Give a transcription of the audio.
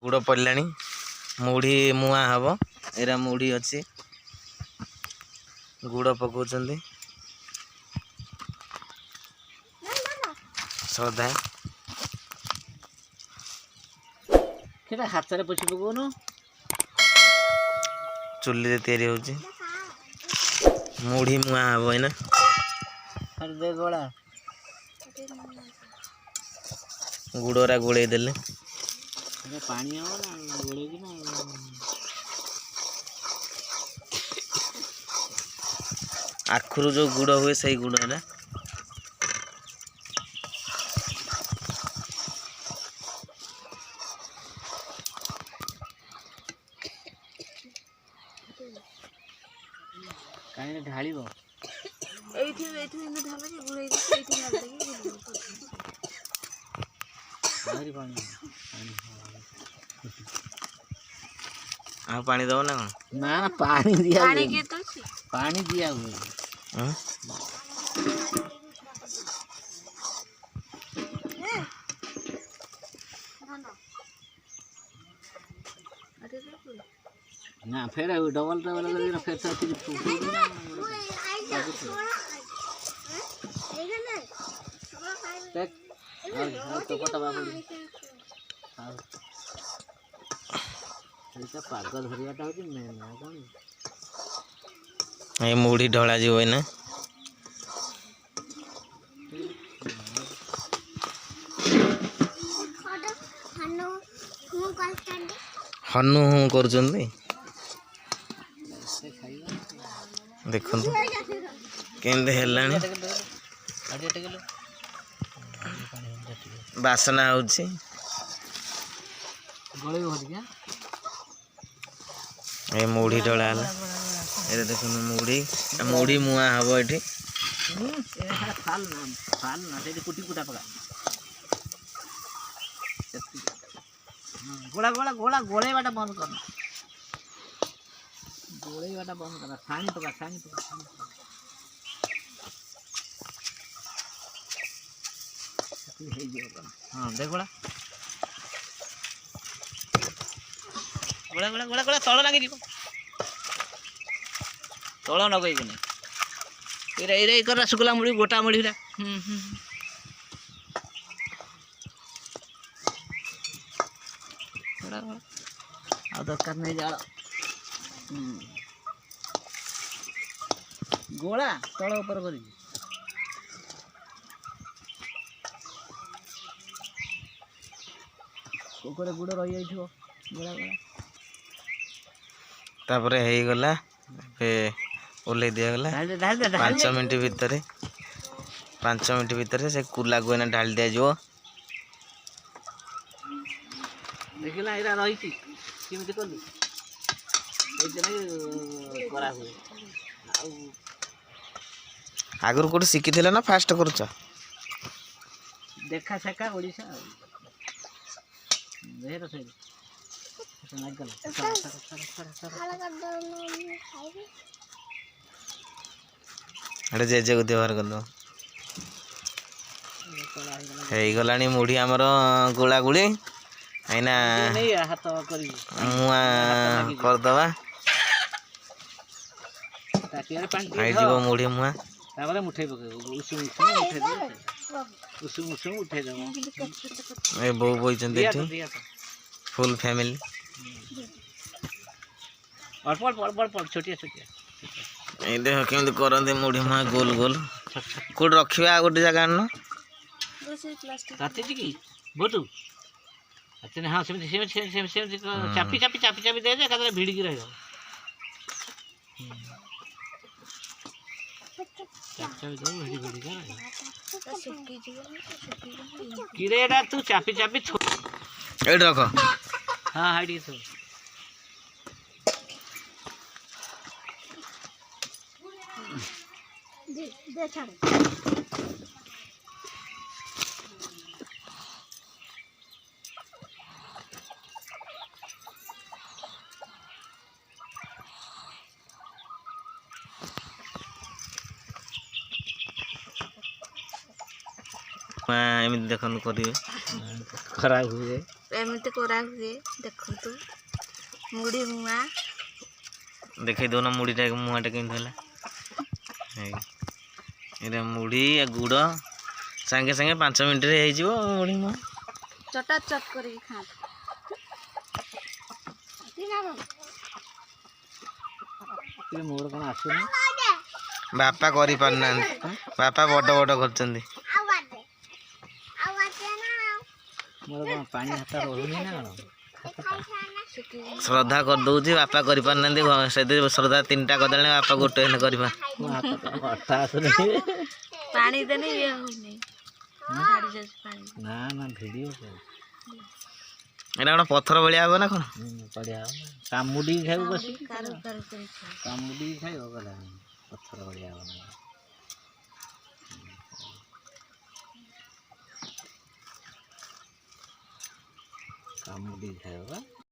गुड़ पड़ा मुढ़ी मुआ हम एरा मुढ़ी अच्छी गुड़ पकाउं श्रद्धा हाथ में पोछि पकाउनु चुली तैयारी होची मुढ़ी मुआ हम है गोला गुड़रा गोले देले पानी हो ना गोले की ना आखुरु जो गुड़ हुए सही गुड़ है कहीं ढालिबो एठी इने ढाला के गुड़े दे एठी ढाल दे हरी पानी आ पानी दो ना ना ना पानी दिया पानी के तो पानी दिया हुआ हां ना फिर डबल करके फिर से तो पता बाबू पागल धरियाटा होची मेन ना कोन ए मुढ़ी ढला जी होय ना हनु हूँ कर देखो केंदे हेलानी बासना होची गोले हो गया ए मुढ़ी ढला हला ए देखो मुढ़ी मुढ़ी मुआ हबो एठी फाल ना से कुटी कुटा पका गोला गोला गोला गोले वाटा बंद कर गोले वाटा बंद कर छानी पका हां देख गोला गोला गोला गोला गोला तळ लागी दिबो तळ न गइबनी एरे कर रसगुल्ला मुड़ी गोटा मुड़ी रा आ दरकार नहीं जाल गोला तळ ऊपर करी ऊपर गुड़ रही जाइछो गोला गोला तापरे हेई गला पे ओले दिया गला 5 मिनट भीतर से कुला गोना ढाल दिया जो देखिला एरा रही केमिति करली ए जना करा हुए आगर कोड सिखिथिला ना फास्ट करछ देखा छका ओडिसा देहर से लाग गला अरे जे को व्यवहार कर दो हे गलानी मुढ़ी हमर गोला गुली आइना नहीं हाथ करी मुआ कर दवा ताटिया रे पानी आई जीव मुढ़ी मुआ ताबरे मुठे पके उसु उठे दो ए बो बोई चंदी फुल फैमिली और पड़ छोटिया ए देखो केमति करंदे मुढ़ी मुआ गोल गोल कोड रखिबा गोटे जगह न काटे की बोतु अच्छा हां से चापी दे दे कदरे भिड़ की रहियो चापी दो भिड़ी का किरेडा तू चापी ए रखो हां हाडी तो दे छाड़ एमती देखो करेंगे खराब हुए ଏମିତି କରା ହୁଏ ଦେଖନ୍ତୁ ମୁଢ଼ି ମୁଆଁ ଦେଖେଇ ଦଉନ ମୁଢ଼ିଟା ମୁଆଁଟା କେମିତି ହେଲା ଏଇଟା ମୁଢ଼ି ଗୁଡ଼ ସାଙ୍ଗେ ସାଙ୍ଗେ 5 ମିନିଟ୍ରେ ହେଇଯିବ ମୁଢ଼ି ମୁଆଁ ଚଟା ଚଟ କରିକି ଖାଆନ୍ତୁ ମୋର କ'ଣ ଆସୁନି ବାପା କରିପାରୁନାହାନ୍ତି ବାପା ବଡ଼ ବଡ଼ କରୁଛନ୍ତି ମୋର କ'ଣ ପାଣି ହାତ ରହୁନି ନା କ'ଣ ଶ୍ରଦ୍ଧା କରିଦଉଛି ବାପା କରିପାରୁନାହାନ୍ତି ସେଥିରେ ଶ୍ରଦ୍ଧା 3ଟା କରିଦେଲେଣି ବାପା ଗୋଟେ ହେଲେ କରିପାର ଅଟା ଆସୁନି ପାଣି ଦେଲେ ଇଏ ହଉନି ଛାଡ଼ି ଯାଉଛି ପାଣି ନା ନା ଭିଡ଼ିଓ ଏଇଟା କ'ଣ ପଥର ଭଳିଆ ହବ ନା କ'ଣ ବଢ଼ିଆ ହବ କାମୁଡ଼ିକି ଖାଇବୁ ବସିକି କାରୁ କାରୁ କରି ଖାଅ। କାମୁଡ଼ିକି ଖାଇବ ଗଲା ପଥର ବଢ଼ିଆ ହବ ନା କାମୁଡ଼ିକି ଖାଇବ ବା